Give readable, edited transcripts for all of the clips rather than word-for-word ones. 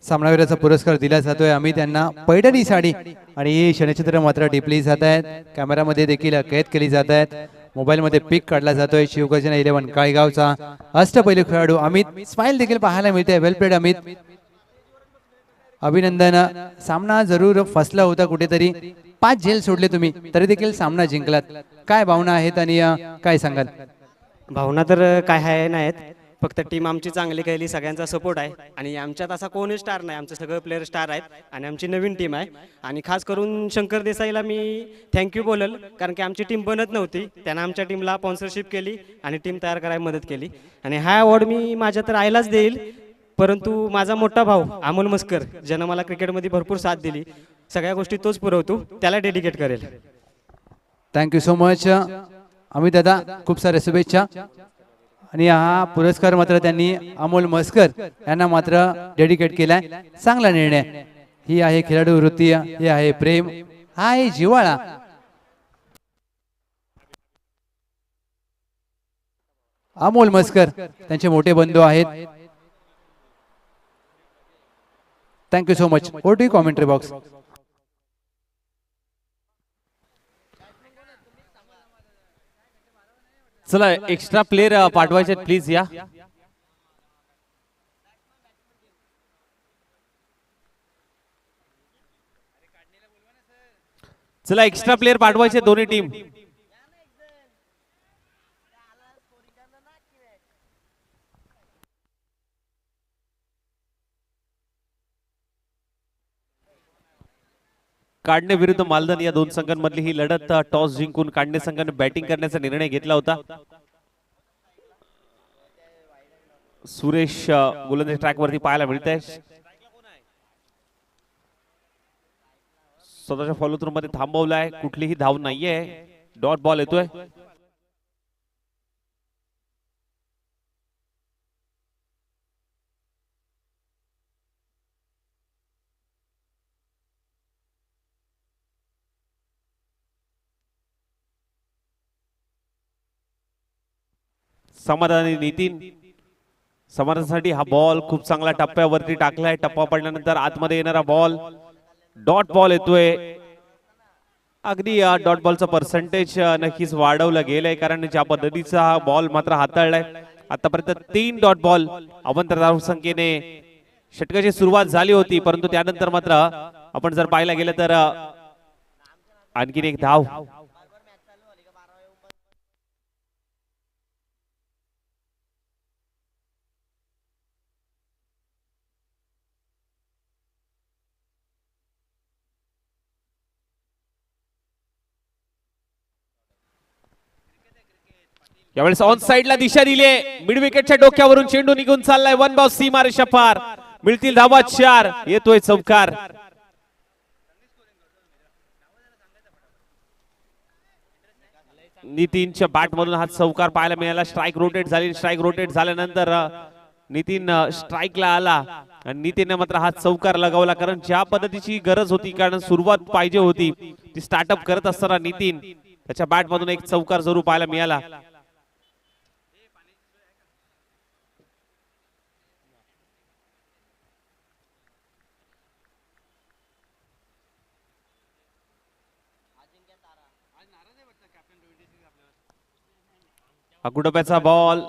सामनावीराचा पुरस्कार दिला जातोय अमित यांना पैठणी साडी आणि ही क्षणचित्र मात्र टिपली जात आहेत, कॅमेरामध्ये देखील कैद केली जात आहेत, मोबाईल मध्ये पिक काढला जातोय। शिवगर्जना 11 काळीगावचा अष्टपैलू खेळाडू अमित स्माइल देखील पाहायला मिळते। वेल प्लेड अमित, अभिनंदन। सामना जरूर फसला होता कुठेतरी, 5 झेल सोडले तुम्ही तरी देखील सामना जिंकलात, काय भावना आहेत आणि काय सांगाल? भावना तर काय आहे नाहीत, फक्त टीम आमची चांगली खेळली, सगळ्यांचा सपोर्ट आहे आणि आमच्यात असा कोणी स्टार नाही, आमचे सगळे प्लेयर स्टार आहेत आणि आमची नवीन टीम आहे। आणि खास करून शंकर देसाईला मी थँक्यू बोलेल, कारण की आमची टीम बनत नव्हती, त्यानं आमच्या टीमला स्पॉन्सरशिप केली आणि टीम तयार करायला मदत केली। आणि हा अवॉर्ड मी माझ्या तर आईलाच देईल, परंतु माझा मोठा भाऊ अमोल मस्कर ज्यानं मला क्रिकेटमध्ये भरपूर साथ दिली, सगळ्या गोष्टी तोच पुरवतो, त्याला डेडिकेट करेल। थँक्यू सो मच अमित दादा, खूप सारे शुभेच्छा। आणि हा पुरस्कार मात्र त्यांनी अमोल मस्कर यांना मात्र डेडिकेट केलाय, चांगला निर्णय। ही आहे खेळाडू वृत्ती, हे आहे प्रेम, हा आहे जिव्हाळा। अमोल मस्कर त्यांचे मोठे बंधू आहेत। Thank you so much. ओटी कॉमेंट्री बॉक्स। चला एक्स्ट्रा प्लेयर पाठवायचे प्लीज या। चला एक्स्ट्रा प्लेयर पाठवायचे दोन्ही टीम। काढणे विरुद्ध मालदन या दोन संघांमधली ही लढत टॉस जिंकून काढणे संघाने बॅटिंग करण्याचा निर्णय घेतला होता। सुरेश गोलंदाज ट्रॅक वरती पाहायला मिळतंय, स्वतःच्या फॉलो थ्रू मध्ये थांबवलाय, कुठलीही धाव नाहीये, डॉट बॉल येतोय। समाधानी नितीन, समाधानासाठी हा बॉल खूप चांगला टप्प्यावरती टाकलाय, टप्पा पडल्यानंतर आतमध्ये येणारा बॉल डॉट बॉल येतोय। अगदी डॉट बॉलचा पर्सेंटेज नक्कीच वाढवलं गेलंय, कारण ज्या पद्धतीचा हा बॉल मात्र हाताळलाय, आतापर्यंत 3 डॉट बॉल अवंतर धावसंख्येने षटकाची सुरुवात झाली होती, परंतु त्यानंतर मात्र आपण जर पाहायला गेलं तर आणखीन एक धाव। यावेळेस ऑन साइडला दिशा दिली, मिड विकेटच्या डोक्यावरून चेंडू निघून चाललाय, वन बाउंस सीमारेषा पार, मिळतील धावा 4, येतोय चौकार। नितीनच्या बॅट मधून हा चौकार पाहायला मिळाला। स्ट्राइक रोटेट झाली, स्ट्राइक रोटेट झाल्यानंतर नितीन स्ट्राइकला आला आणि नितीनने मात्र हा चौकार लगावला, कारण ज्या पद्धतीची गरज होती, कारण सुरुवात पाहिजे होती ती स्टार्टअप करत असताना नितीन त्याच्या बॅट मधून एक चौकार जरूर पाहायला मिळाला। अगुडब्याचा बॉल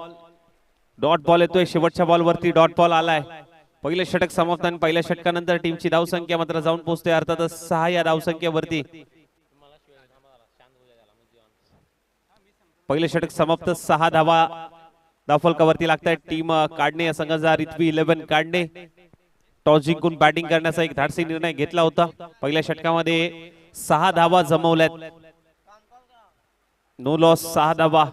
डॉट बॉल येतोय, शेवटच्या बॉल वरती डॉट बॉल आलाय। पहिलं षटक समाप्त आणि पहिल्या षटकानंतर टीमची धावसंख्या मात्र जाऊन पोहोचते अर्थातच 6 या धावसंख्येवरती। पहिलं षटक समाप्त, 6 धावा धावफलकावरती लागतात। टीम काढणे या संघाचा रिथवी 11 काढणे टॉस जिंकून बॅटिंग करण्याचा एक धाडसी निर्णय घेतला होता। पहिल्या षटकामध्ये 6 धावा जमवल्यात, नो लॉस 6 धावा।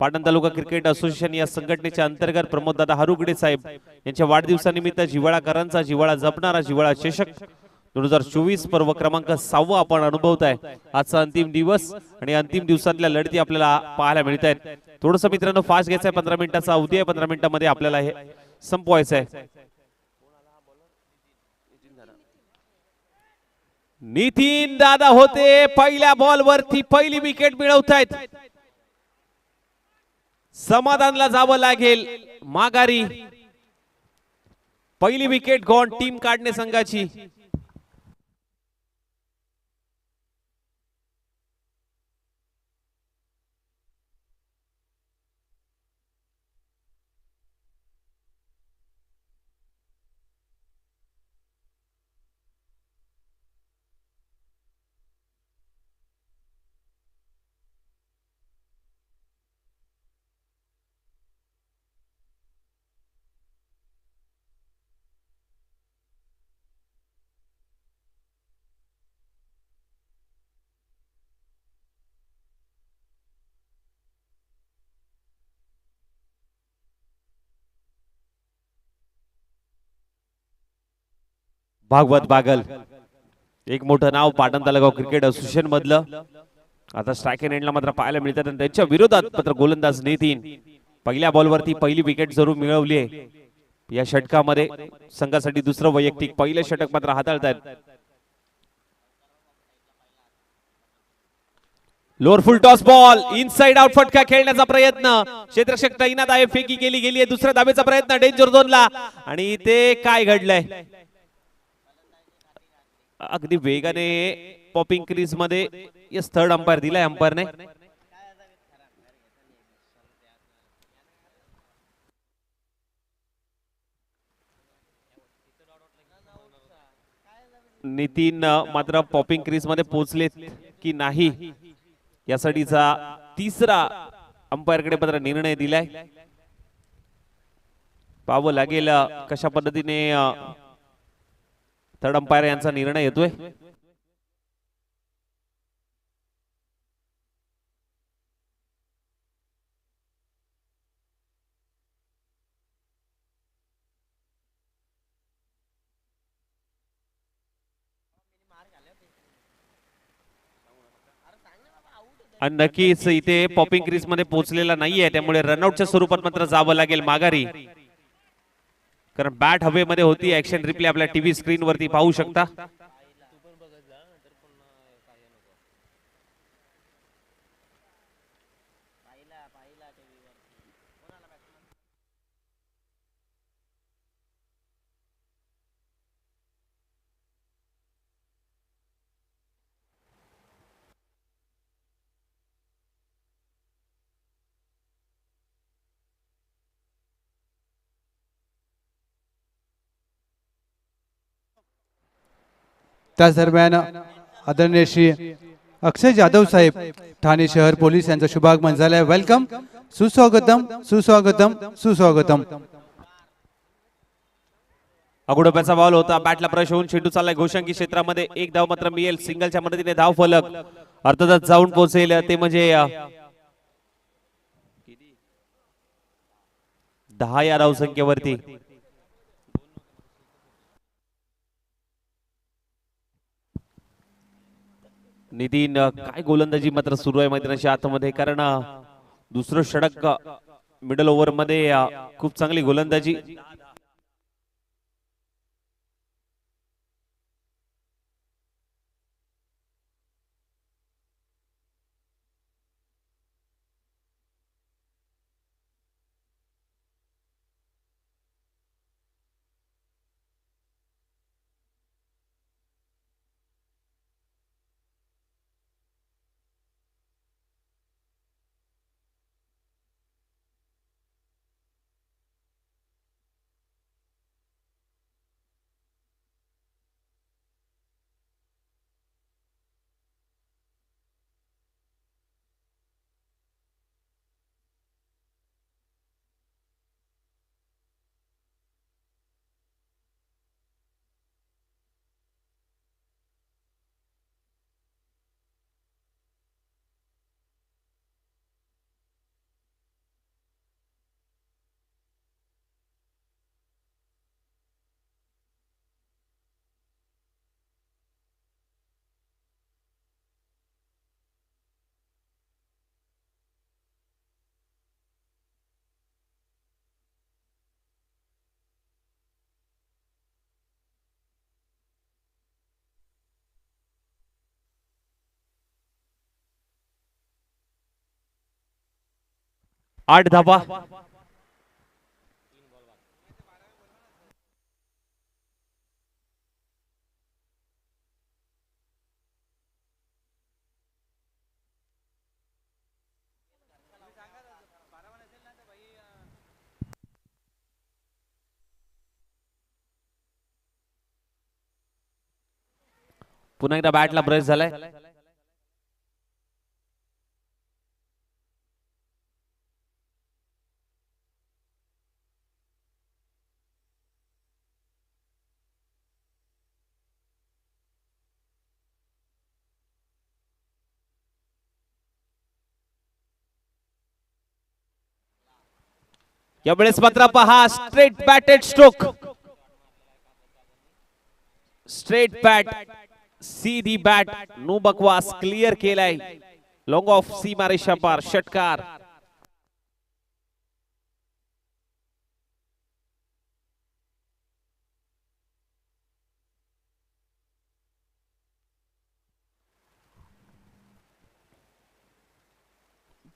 पाटण तालुका क्रिकेट असोसिएशन या संघटनेच्या अंतर्गत प्रमोददादा हरुगडे साहेब यांच्या वाढदिवसानिमित्त जिव्हाळाकरांचा जिव्हाळा जपणारा जिव्हाळा चषक 2024 पर्व क्रमांक 6 आपण अनुभवताय। आजचा अंतिम दिवस आणि अंतिम दिवसातल्या लढती आपल्याला पाहायला मिळत आहेत। थोडंसं मित्रांनो फास्ट घ्यायचं आहे, 15 मिनिटाचा अवधी आहे, 15 मिनिटांमध्ये आपल्याला हे संपवायचं आहे। नितीन दादा होते पहिल्या बॉल वरती पहिली विकेट मिळवतायत, समाधानला जावं लागेल माघारी। पहिली विकेट गॉन टीम काढणे संघाची. भागवत बागल एक मोठं नाव पाटण तालुका क्रिकेट असोसिएशन मधलं. आता स्ट्राईक एंडला मात्र पाहायला मिळतात आणि त्यांच्या विरोधात मात्र गोलंदाज नितीन पहिल्या बॉलवरती पहिली विकेट जरूर मिळवली आहे. या षटकामध्ये संघासाठी दुसरं वैयक्तिक पहिलं षटक मात्र हाताळतात. लोअर फुल टॉस बॉल इनसाइड आउट फटका खेळण्याचा प्रयत्न क्षेत्ररक्षक तैनात आहे. फेकी केली गेली आहे. दुसऱ्या धावेचा प्रयत्न डेंजर झोनला आणि ते काय घडलंय अगदी वेगाने पॉपिंग क्रीज मध्ये यस थर्ड अंपायर दिलाय अंपायरने. नितीन मात्र पॉपिंग क्रीज मध्ये पोहोचलेत की नाही यासाठीचा तिसरा अंपायर कडे मात्र निर्णय दिलाय. पाहावं लागेल कशा पद्धतीने थर्ड अंपायर यांचा निर्णय येतोय. आणि नक्कीच इथे पॉपिंग क्रीज मध्ये पोहोचलेला नाहीये त्यामुळे रनआउटच्या स्वरूपात मात्र जावं लागेल माघारी. कारण बॅट हवेमध्ये होती. ऍक्शन रिप्ले आपल्या टीव्ही स्क्रीन वरती पाहू शकता. त्याच दरम्यान आदरणीय श्री अक्षय जाधव साहेब ठाणे शहर पोलीस यांचं शुभागमन झालंय. वेलकम, सुस्वागतम सुस्वागतम सुस्वागतम. अगोडोप्याचा बॉल होता. बॅटला प्रवेश होऊन चेंडू चाललाय घोषंकी क्षेत्रामध्ये. एक धाव मात्र मिळेल. सिंगलच्या मदतीने धाव फलक अर्थातच जाऊन पोहोचेल ते म्हणजे 10 या धाव संख्येवरती. नितीन काय गोलंदाजी मात्र सुरू आहे मैदानाच्या आतमध्ये. कारण दुसरं षटक मिडल ओव्हर मध्ये खूप चांगली गोलंदाजी. आठ धावा. पुन्हा एकदा बॅटला ब्रश झालाय. यावेळेस मात्र पहा straight batted stroke. Straight bat सीधी बॅट नो बकवास क्लिअर केलाय. लॉंग ऑफ सीमा रेषा पार षटकार.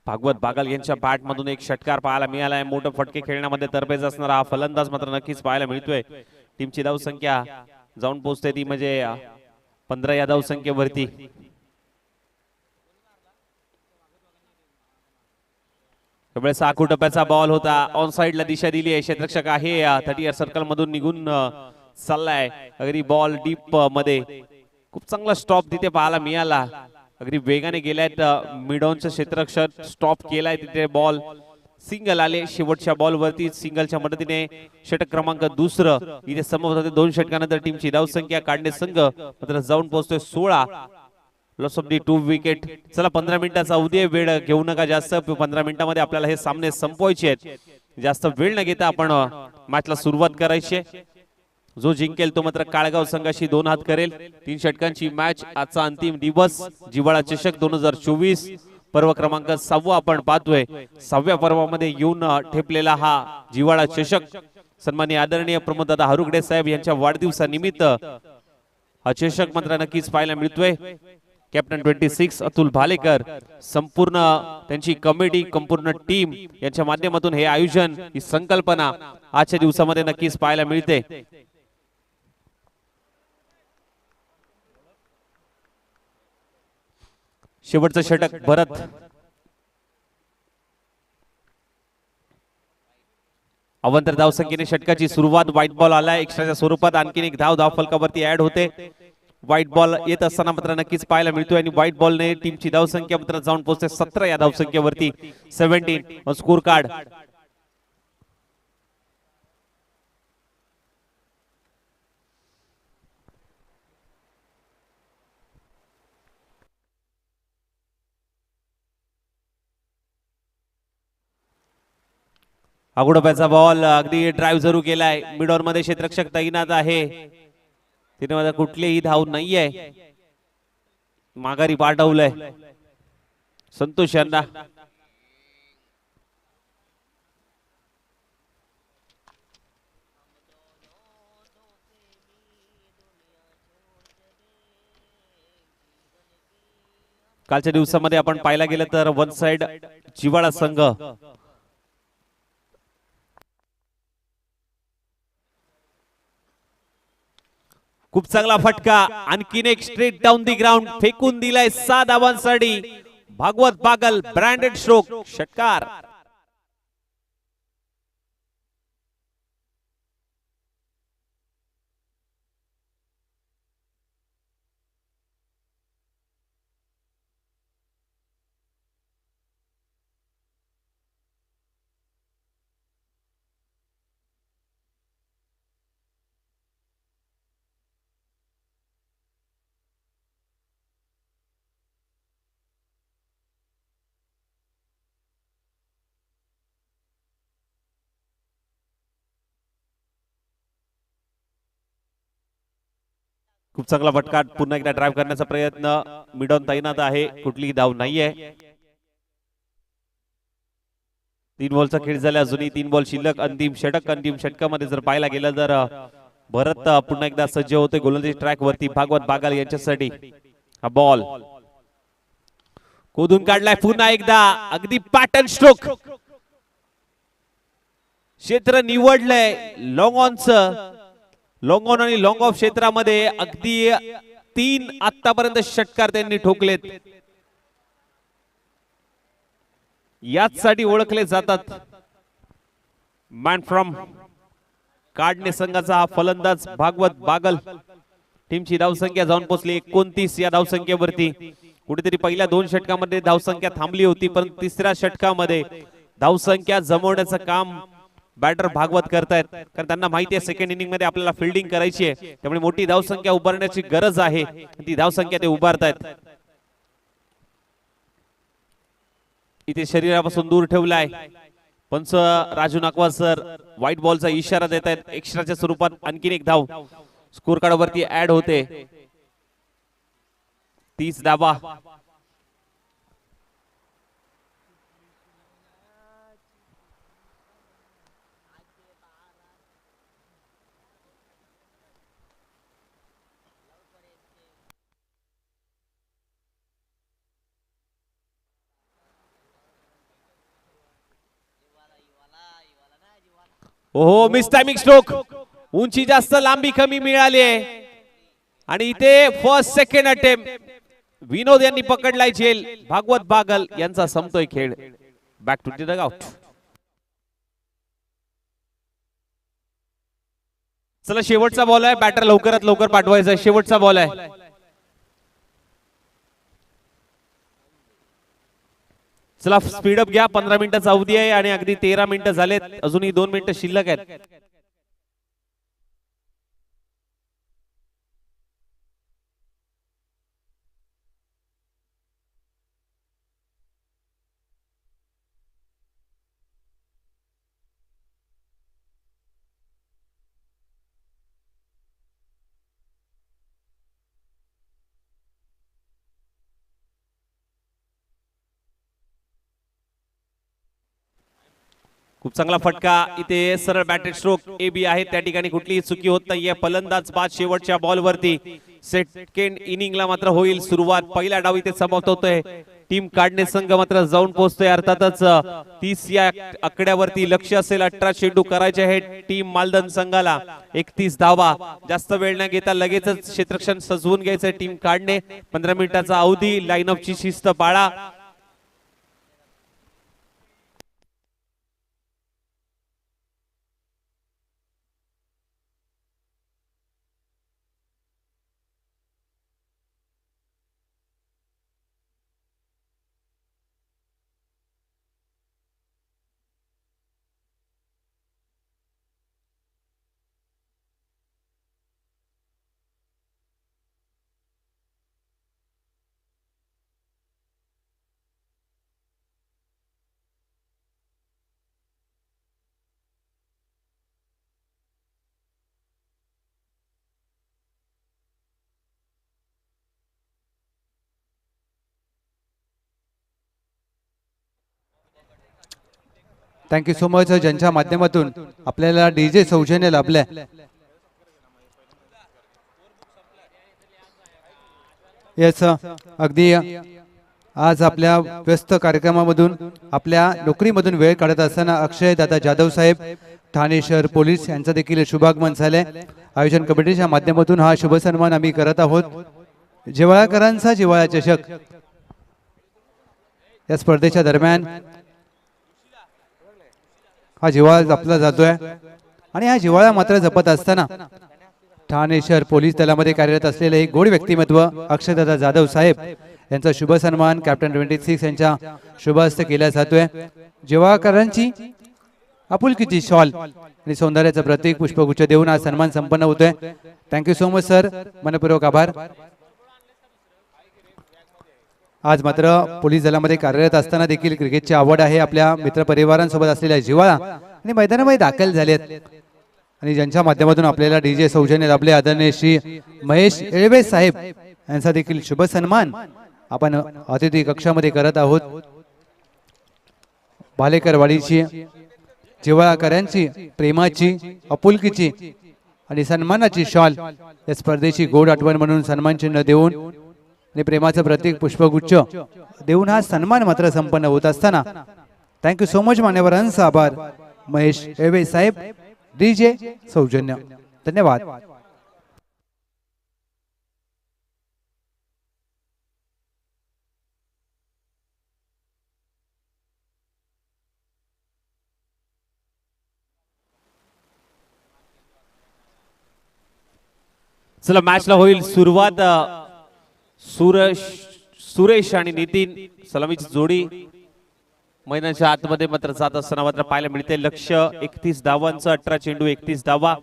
भागवत बागल यांच्या बॅट मधून एक षटकार पाहायला मिळालाय. मोठे फटके खेळण्यामध्ये तरबेज असणारा हा फलंदाज मात्र नक्कीच पाहायला मिळतोय. टीमची धावसंख्या जाऊन पोहोचते ती म्हणजे 15 या धावसंख्येवरती. त्यावेळेस आखू टप्प्याचा बॉल होता. ऑन साइडला दिशा दिली आहे. क्षेत्ररक्षक आहे 30 सर्कल मधून निघून चाललाय. अगदी बॉल डीप मध्ये खूप चांगला स्टॉप तिथे पाहायला मिळाला. अगदी वेगाने गेल्यात. मिड ऑनचं क्षेत्ररक्षक स्टॉप केलाय तिथे. बॉल सिंगल आले. शेवटच्या बॉल वरती सिंगलच्या मदतीने षटक क्रमांक दुसरं इथे समोर होते. 2 षटकानंतर टीमची धावसंख्या काढणे संघ मात्र जाऊन पोहोचतोय 16. Loss of the 2 wicket. चला 15 मिनिटाचा उद्या वेळ घेऊ नका जास्त. 15 मिनिटांमध्ये आपल्याला हे सामने संपवायचे आहेत. जास्त वेळ न घेता आपण मॅचला सुरुवात करायची. जो जिंकेल तो मात्र काळगाव संघाशी 2 हात करेल. 3 षटकांची मॅच. आजचा अंतिम दिवस जिव्हाळा चषक 2024 पर्व क्रमांक 6 आपण पाहतोय. 6व्या पर्वामध्ये येऊन ठेपलेला हा जिव्हाळा चषक सन्माननीय आदरणीय प्रमोददादा हरुगडे साहेब यांच्या वाढदिवसानिमित्त हा चषक मात्र नक्कीच पाहायला मिळतोय. कॅप्टन 26 अतुल भालेकर संपूर्ण त्यांची कमिटी संपूर्ण टीम यांच्या माध्यमातून हे आयोजन ही संकल्पना आजच्या दिवसामध्ये नक्कीच पाहायला मिळते. शेवटचं षटक भरत. अवंतर धावसंख्येने षटकाची सुरुवात. व्हाईट बॉल आलाय एक्स्ट्राच्या स्वरूपात. आणखीन एक धाव फलकावरती ऍड होते. व्हाईट बॉल येत असताना मात्र नक्कीच पाहायला मिळतोय. आणि व्हाईट बॉलने टीमची धावसंख्या मात्र जाऊन पोहोचते 17 या धावसंख्येवरती. 17 स्कोर कार्ड. आगुडप्याचा बॉल अगदी ड्राईव्ह जरू केलाय. मिड ऑन मध्ये क्षेत्ररक्षक तैनात आहे. तिने माझा कुठलीही धाव नाहीये. माघारी पाठवलंय संतोष यांना. कालच्या दिवसामध्ये आपण पाहायला गेलं तर वन साइड जिव्हाळा संघ खूप चांगला फटका. आणखीन एक स्ट्रेट डाऊन दी ग्राउंड फेकून दिलाय 6 धावांसाठी. भागवत बागल ब्रँडेड स्ट्रोक षटकार. खूप चांगला फटका. पुन्हा एकदा ड्राइव्ह करण्याचा प्रयत्न. मिडॉन तैनात आहे. कुठलीही धाव नाहीये. 3 बॉलचा खेळ झाला. अजूनही 3 बॉल शिल्लक. अंतिम षटक. अंतिम षटकामध्ये जर पाहायला गेलं तर भरत पुन्हा एकदा सज्ज होते गोलंदाजी ट्रॅक वरती. भागवत बागल यांच्यासाठी हा बॉल कोदून काढलाय. पुन्हा एकदा अगदी पॅटर्न स्ट्रोक. क्षेत्र निवडलंय लॉंग ऑनचं. लॉंग ऑन आणि लॉंग ऑफ क्षेत्रामध्ये अगदी 3 आतापर्यंत षटकार त्यांनी ठोकलेत. याचसाठी ओळखले जातात मॅन फ्रॉम काढणे संघाचा हा फलंदाज भागवत बागल. टीमची धावसंख्या जाऊन पोहोचली 29 या धावसंख्येवरती. कुठेतरी पहिल्या 2 षटकामध्ये धावसंख्या थांबली होती, पण तिसऱ्या षटकामध्ये धावसंख्या जमवण्याचं काम बॅटर भागवत करतायत, कारण त्यांना माहिती आहे सेकंड इनिंग मध्ये आपल्याला फिल्डिंग करायची आहे, त्यामुळे मोठी धावसंख्या उभारण्याची गरज आहे. ती धावसंख्या ते उभारतायत. इथे शरीरापासून दूर ठेवलाय पंच राजू नाकवा सर. व्हाईट बॉलचा इशारा देत आहेत. एक्स्ट्राच्या स्वरूपात आणखीन एक धाव स्कोर कार्ड वरती ऍड होते. 30 धावा. ओहो, मिस टायमिंग स्ट्रोक. उंची जास्त, लांबी कमी मिळाली आहे. आणि इथे फर्स्ट सेकंड अटेम्प्ट विनोद यांनी पकडलाय झेल. भागवत बागल यांचा संपतोय खेळ. Back to the dugout. चला, शेवटचा बॉल आहे. बॅटर लवकरात लवकर पाठवायचा आहे. शेवटचा बॉल आहे. चला, स्पीडअप घ्या. 15 मिनिटाचा अवधी आहे आणि अगदी 13 मिनिटं झालेत. अजूनही 2 मिनिटं शिल्लक आहेत. खूप चांगला फटका. इथे सरळ बॅटेड स्ट्रोक ए बी आहे. त्या ठिकाणी कुठलीही चुकी होत नाहीये. फलंदाज बाद शेवटच्या बॉल वरती. सेकंड इनिंगला मात्र होईल सुरुवात. पहिला डाव इथे समाप्त होतोय. टीम काढणे संघ मात्र जाऊन पोहोचतोय. अर्थातच 30 या आकड्यावरती लक्ष असेल. 18 चेंडू करायचे आहेत टीम मालदन संघाला. 31 धावा. जास्त वेळ न घेता लगेचच क्षेत्ररक्षण सजवून घ्यायचंय टीम काढणे. 15 मिनिटाचा अवधी. लाईनअपची शिस्त पाळा. Thank you so much. ज्यांच्या माध्यमातून आपल्याला डीजे सौजन्य लाभलंय. येस, अगदी आज आपल्या व्यस्त कार्यक्रमामधून आपल्या नोकरीमधून वेळ काढत असताना अक्षय दादा जाधव साहेब, ठाणे शहर पोलीस यांचा देखील शुभागमन झालंय. आयोजन कमिटीच्या माध्यमातून हा शुभ सन्मान आम्ही करत आहोत. जिव्हाळ्याकरांचा जिव्हाळा चषक या स्पर्धेच्या दरम्यान हा जिव्हाळा जपला जातोय. आणि हा जिव्हाळा मात्र जपत असताना ठाणे शहर पोलीस दलामध्ये कार्यरत असलेले एक गोड व्यक्तिमत्व अक्षयदादा जाधव साहेब यांचा शुभ सन्मान कॅप्टन 26 यांच्या शुभ हस्ते केला जातोय. जिव्हाळ्याकरांची आपुलकीची शॉल आणि सौंदर्याचं प्रतीक पुष्पगुच्छ देऊन हा सन्मान संपन्न होतोय. Thank you so much sir. मनपूर्वक आभार. आज मात्र पोलीस दलामध्ये कार्यरत असताना देखील क्रिकेटची आवड आहे. आपल्या मित्रपरिवारांसोबत असलेल्या जिव्हाळा आणि मैदानामध्ये दाखल झालेत आणि ज्यांच्या माध्यमातून आपल्याला डीजे सौजन्य लाभले आदरणीय श्री महेश एळवे साहेब यांचा देखील शुभ सन्मान आपण अतिथी कक्षामध्ये करत आहोत. भालेकरवाडीची जिव्हाळाकरांची प्रेमाची, आपुलकीची आणि सन्मानाची शॉल या स्पर्धेची गोड आठवण म्हणून सन्मान चिन्ह देऊन आणि प्रेमाचं प्रतीक पुष्पगुच्छ देऊन हा सन्मान मात्र संपन्न होत असताना थँक्यू सो मच मान्यवरांचा आभार. महेश एळवे साहेब, डीजे सौजन्य. धन्यवाद. चला मॅचला होईल सुरुवात. सुरेश आणि नितीन सलामीची जोडी मैदानाच्या आतमध्ये मात्र जात असताना मात्र पाहायला मिळते. लक्ष 31 धावांचं, 18 चेंडू 31 धावा.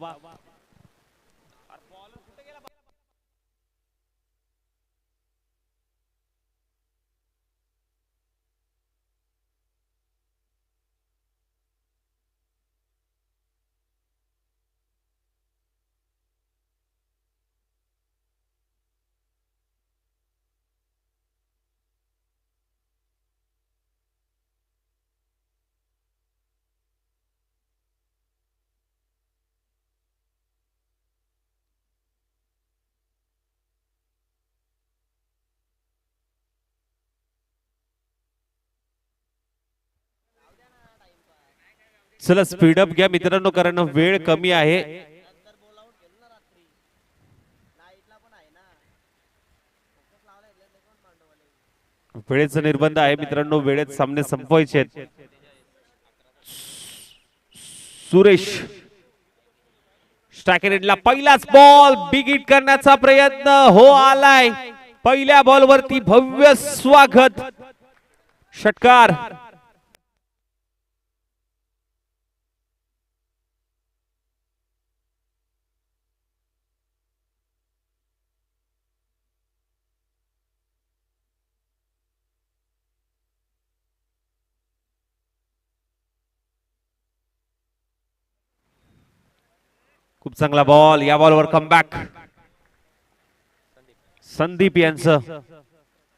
चला स्पीडअप घ्या मित्रांनो, कारण वेळ कमी आहे. वेळेचा निर्बंध आहे मित्रांनो, वेळेत सामने संपवायचे आहेत. सुरेश स्ट्रायकेटला पहिलाच बॉल बिग हिट करण्याचा प्रयत्न हो आलाय. पहिल्या बॉल वरती भव्य स्वागत, षटकार. खूप चांगला बॉल. या बॉलवर कमबॅक संदीप यांचं.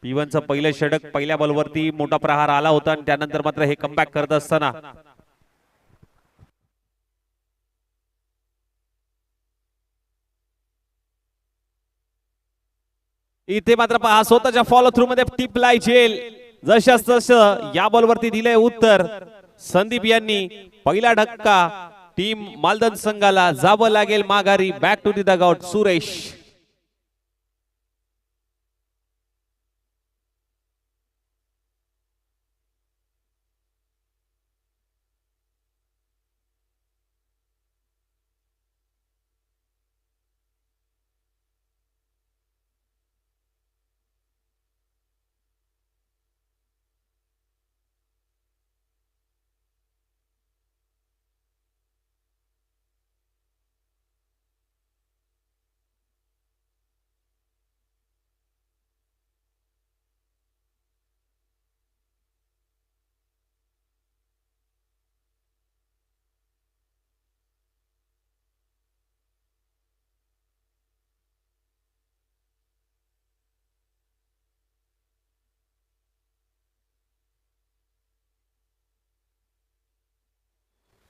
P1चं पहिलं षटक, पहिल्या बॉलवरती मोठा प्रहार आला होता आणि त्यानंतर मात्र हे कमबॅक करत असताना इथे मात्र पहा स्वतःच्या फॉलो थ्रू मध्ये टिपलाय झेल. जशास तसं या बॉलवरती दिलंय उत्तर संदीप यांनी. पहिला धक्का टीम मालदन संघाला जावं लागेल माघारी. Back to the dugout Suresh.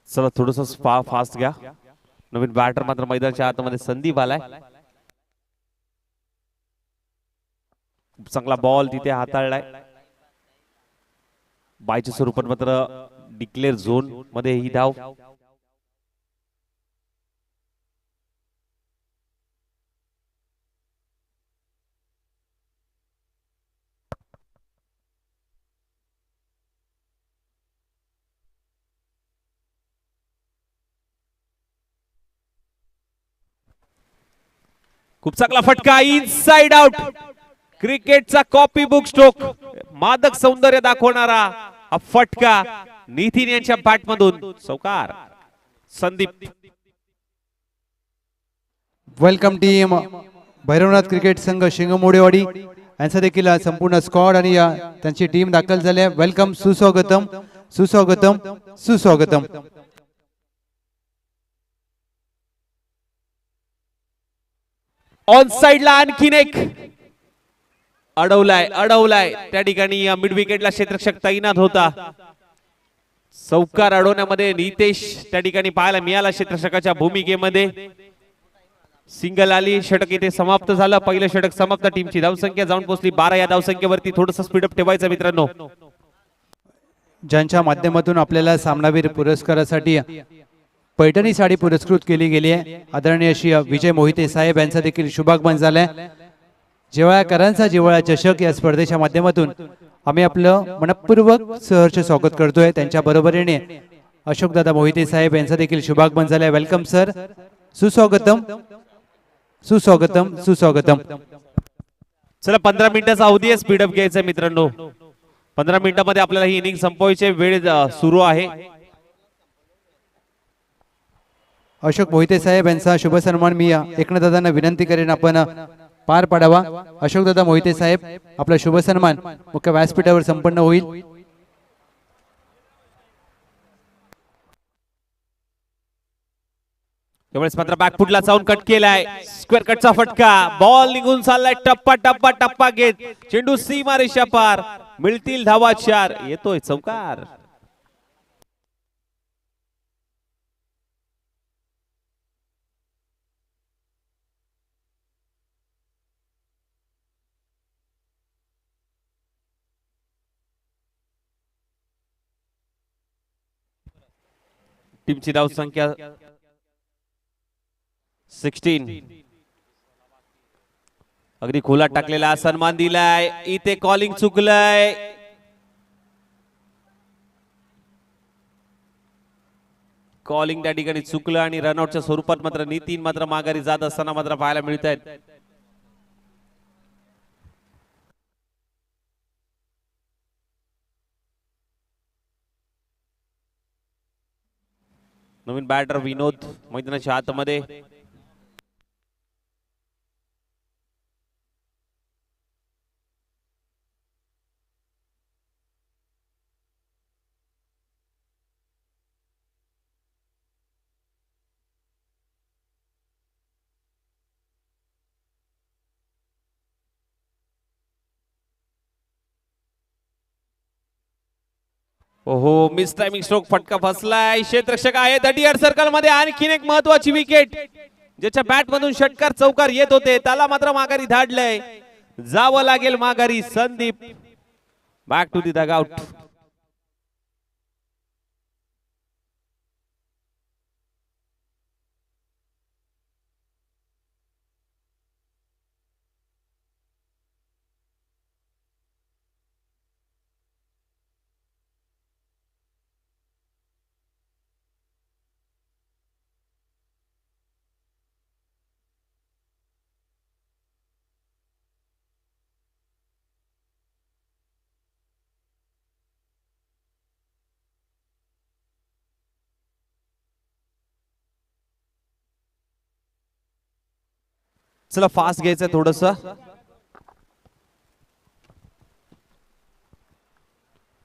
चला थोडस फास्ट घ्या. नवीन बॅटर मात्र मैदानाच्या आतमध्ये संदीप आलाय. खूप चांगला बॉल तिथे हाताळलाय. बायच्या स्वरूपात मात्र डिक्लेअर झोन मध्ये ही धाव. खूप चांगला फटका इनसाइड आउट. क्रिकेटचा कॉपी बुक स्ट्रोक, मादक सौंदर्य दाखवणारा हा फटका नितीन यांच्या बॅट मधून. चौकार Sandeep. Welcome team Bhairavnath cricket संघ शिंगमोडेवाडी यांचा देखील संपूर्ण स्क्वॉड आणि त्यांची टीम दाखल झाली आहे. वेलकम, सुस्वागतम सुस्वागतम सुस्वागतम. ऑन साइडला आणखीन एक अडवलाय त्या ठिकाणी मिड विकेटला क्षेत्ररक्षक तैनात होता. चौकार अडवण्यामध्ये नितेश त्या ठिकाणी पाहायला मिळाला क्षेत्ररक्षकाच्या भूमिकेमध्ये. सिंगल आली, षटक इथे समाप्त झालं. पहिलं षटक समाप्त. टीमची धावसंख्या जाऊन पोहोचली 12. या धावसंख्येवरती थोडंसं स्पीडअप ठेवायचं मित्रांनो. ज्यांच्या माध्यमातून आपल्याला सामनावीर पुरस्कारासाठी पैठणी साडी पुरस्कृत केली गेली आहे, आदरणीय श्री विजय मोहिते साहेब यांचा देखील शुभागमन झालाय. जिव्हाळ्याकरांचा जिव्हाळा चषक या स्पर्धेच्या माध्यमातून आम्ही आपलं मनपूर्वक सहर्ष स्वागत करतोय. त्यांच्या बरोबरीने अशोकदादा मोहिते साहेब यांचा देखील शुभागमन झालाय. वेलकम सर, सुस्वागतम सुस्वागतम सुस्वागतम. चला 15 मिनिटाचा अवधी आहे, स्पीडअप घ्यायचं आहे मित्रांनो. 15 मिनिटांमध्ये आपल्याला ही इनिंग संपवायची वेळ सुरू आहे. अशोक मोहिते साहेब यांचा शुभ सन्मान मी एकनाथदादांना विनंती करेन आपण पार पाडावा. अशोक दादा मोहिते साहेब, आपला शुभ सन्मान मुख्य व्यासपीठावर संपन्न होईल. त्यावेळेस मात्र बॅकफुटला जाऊन कट केलाय, स्क्वेअर कटचा फटका, बॉल निघून चाललाय टप्पा टप्पा टप्पा घेत, चेंडू सीमा रेषा पार, मिळतील धावा 4, येतोय चौकार. टीमची धाव संख्या 16. अगदी खोला टाकलेला सन्मान दिलाय, इथे कॉलिंग चुकलंय. कॉलिंग त्या ठिकाणी चुकलं आणि रनआउटच्या स्वरूपात मात्र नितीन मात्र माघारी जात असताना मात्र पाहायला मिळत आहेत. नवीन बॅटर विनोद मैदानाच्या आतमध्ये. ओहो, मिस टायमिंग स्ट्रोक, फटका फसलाय. क्षेत्ररक्षक आहे डीआर सर्कल मध्ये. आणखीन एक महत्वाची विकेट, ज्याच्या बॅट मधून षटकार चौकार येत होते त्याला मात्र माघारी धाडलंय. जावं लागेल माघारी. Sandeep back to the dugout. चला फास्ट घ्यायचं थोडस.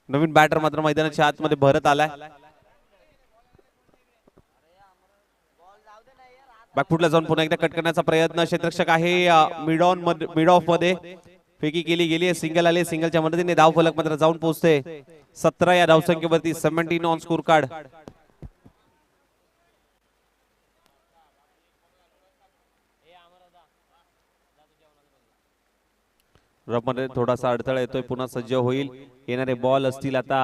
नवीन बॅटर मात्र मैदानाच्या आतमध्ये भरत आलाय. बॅकफुटला जाऊन पुन्हा एकदा कट करण्याचा प्रयत्न. क्षेत्ररक्षक आहे मिड ऑफ मध्ये. फेकी केली गेली, सिंगल आले. सिंगलच्या मदतीने धाव फलक मात्र जाऊन पोहोचते 17 या धावसंख्येवरती. 17 ऑन स्कोर कार्ड. मध्ये थोडासा अडथळा येतोय, पुन्हा सज्ज होईल. येणारे बॉल असतील आता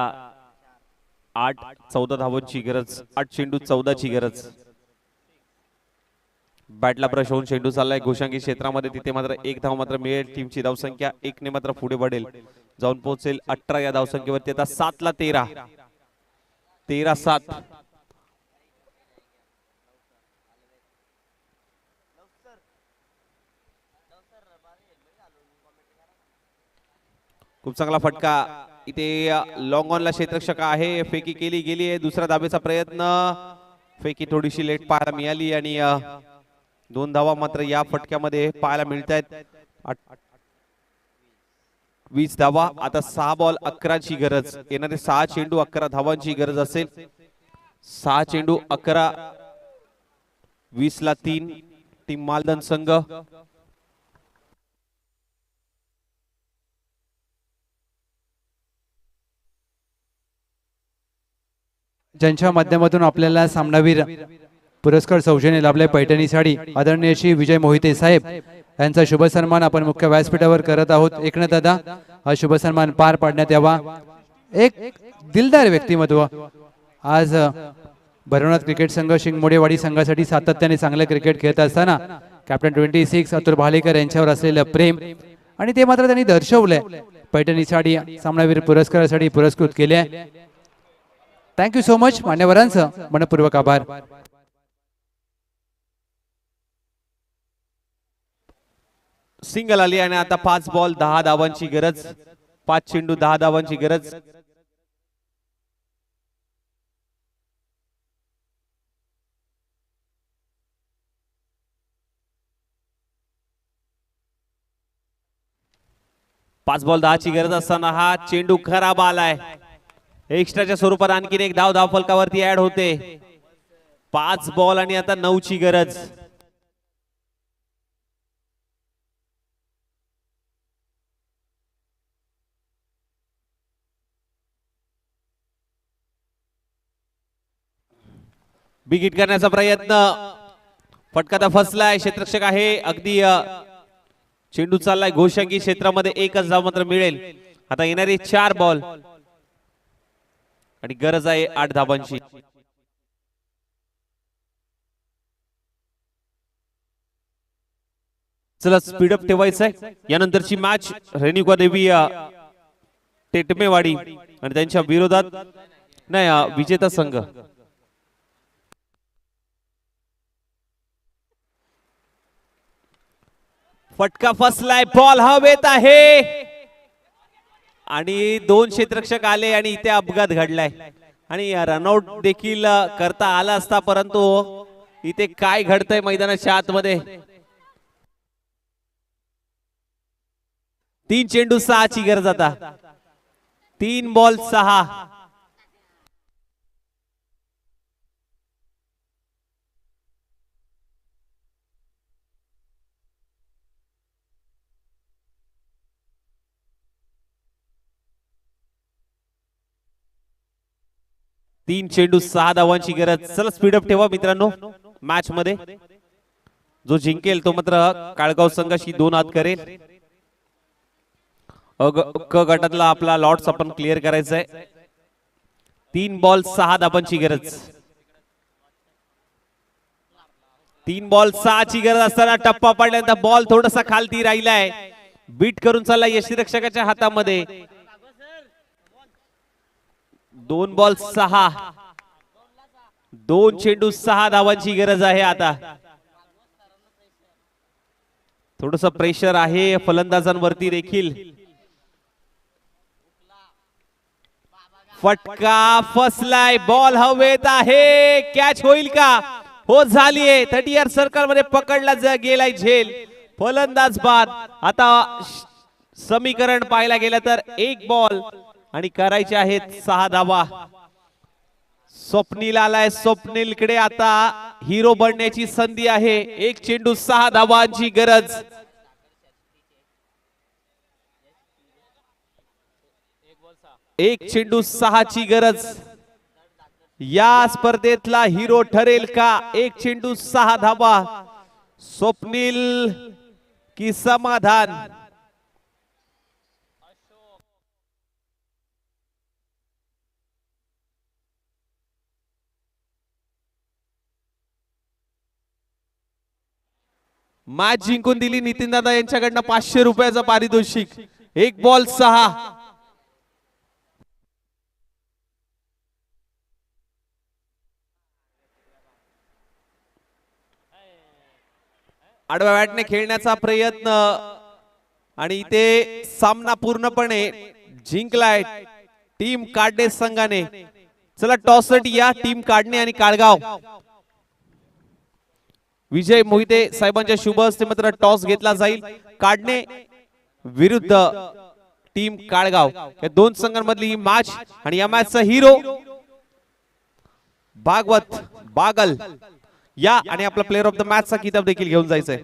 8-14 धावांची गरज. 8 चेंडू 14ची गरज. बॅटला ब्रश होऊन चेंडू चाललाय घोषांगी क्षेत्रामध्ये. तिथे मात्र 1 धाव मात्र मिळेल. टीमची धावसंख्या 1 ने मात्र पुढे बढ़ेल, जाऊन पोहोचेल 18 या धावसंख्येवरती. आता 7 ला 13, 13-7. खूप चांगला फटका इथे लॉंग ऑनला. क्षेत्ररक्षक आहे, फेकी केली गेली आहे. दुसरा धाबेचा प्रयत्न, फेकी थोडीशी लेट पाहायला मिळाली आणि 2 धावा मात्र या फटक्यामध्ये पाहायला मिळत आहेत. 20 धावा. आता 6 बॉल 11ची गरज. येणारे 6 चेंडू 11 धावांची गरज असेल. 6 चेंडू 11, 20 ला 3. टीम मालदन संघ. ज्यांच्या माध्यमातून आपल्याला सामनावीर पुरस्कार सौजन्य लाभले पैठणी साडी आदरणीय श्री विजय मोहिते साहेब यांचा शुभ सन्मान आपण मुख्य व्यासपीठावर करत आहोत. एकनाथ दादा, हा शुभ सन्मान पार पाडण्यात यावा. एक दिलदार व्यक्तिमत्व. आज भरवनाथ क्रिकेट संघ शिंगमोडेवाडी संघासाठी सातत्याने चांगले क्रिकेट खेळत असताना कॅप्टन 26 अतुल भालेकर यांच्यावर असलेलं प्रेम आणि ते मात्र त्यांनी दर्शवलंय. पैठणी साडी सामनावीर पुरस्कारासाठी पुरस्कृत केले. Thank you so much. मान्यवरांचं मनपूर्वक आभार. सिंगल आली आणि आता 5 बॉल 10 धावांची गरज, 5 चेंडू 10 धावांची गरज. पाच बॉल 10 ची गरज असताना हा चेंडू खराब आलाय. एक्स्ट्राच्या स्वरूपात आणखीन एक धाव धाव फलकावरती ऍड होते. 5 बॉल आणि आता 9 ची गरज. बिग हिट करण्याचा प्रयत्न, फटका तर फसलाय. क्षेत्ररक्षक आहे अगदी चेंडू चाललाय घोषंगी क्षेत्रामध्ये, एकच धाव मात्र मिळेल. आता येणारे 4 बॉल आणि गरज आहे 8 धावांची. चला स्पीडअप ठेवायचंय. यानंतरची मॅच रेणुका देवी टेटमेवाडी आणि त्यांच्या विरोधात नाही विजेता संघ. फटका फसलाय, बॉल हवेत आहे आणि 2 क्षेत्ररक्षक आले आणि इथे अपघात घडलाय आणि रनआउट देखील करता आला असता, परंतु इथे काय घडतंय मैदानाच्या आतमध्ये. 3 चेंडू 6 ची गरज आता. 3 बॉल 6. तीन चेंडू 6 धावांची गरज. चला स्पीडअप ठेवा मित्रांनो. मॅच मध्ये जो जिंकेल तो मात्र काळगाव संघाशी 2 हात करेल. क गटातला आपला लॉट्स आपण क्लिअर करायचा आहे. 3 बॉल 6 धावांची गरज. 3 बॉल 6 ची गरज असताना टप्पा पडल्यानंतर बॉल थोडासा खालती राहिलाय. बीट करून चालला यष्टीरक्षकाच्या हातामध्ये. 2 बॉल 6. 2 चेंडू 6 धावांची गरज आहे आता. थोडस प्रेशर आहे फलंदाजांवरती देखील. फटका फसलाय, बॉल हवेत आहे. कॅच होईल का? हो झालीये. 30 यार्ड सर्कल मध्ये पकडला गेलाय झेल. फलंदाज बाद. आता समीकरण पाहायला गेलं तर 1 बॉल आणि करायचे आहेत 6 धावा. स्वप्नील आलाय. स्वप्नील कडे आता हिरो बनण्याची संधी आहे. 1 चेंडू 6 धावांची गरज. एक चेंडू 6 ची गरज. या स्पर्धेतला हिरो ठरेल का? 1 चेंडू 6 धावा. स्वप्नील की समाधान? मॅच जिंकून दिली नितीन दादा यांच्याकडनं 500 रुपयाचं पारितोषिक. 1 बॉल 6. आडव्या बॅटने खेळण्याचा प्रयत्न आणि इथे सामना पूर्णपणे जिंकलाय टीम काढणे संघाने. चला टॉससाठी या टीम काढणे आणि काळगाव. विजय मोहिते साहेबांच्या शुभ हस्ते मात्र टॉस घेतला जाईल. काढणे विरुद्ध टीम काळगाव या 2 संघांमधली ही मॅच. आणि या मॅचचा हिरो भागवत बागल या आणि आपला प्लेअर ऑफ द मॅचचा किताब देखील घेऊन जायचंय.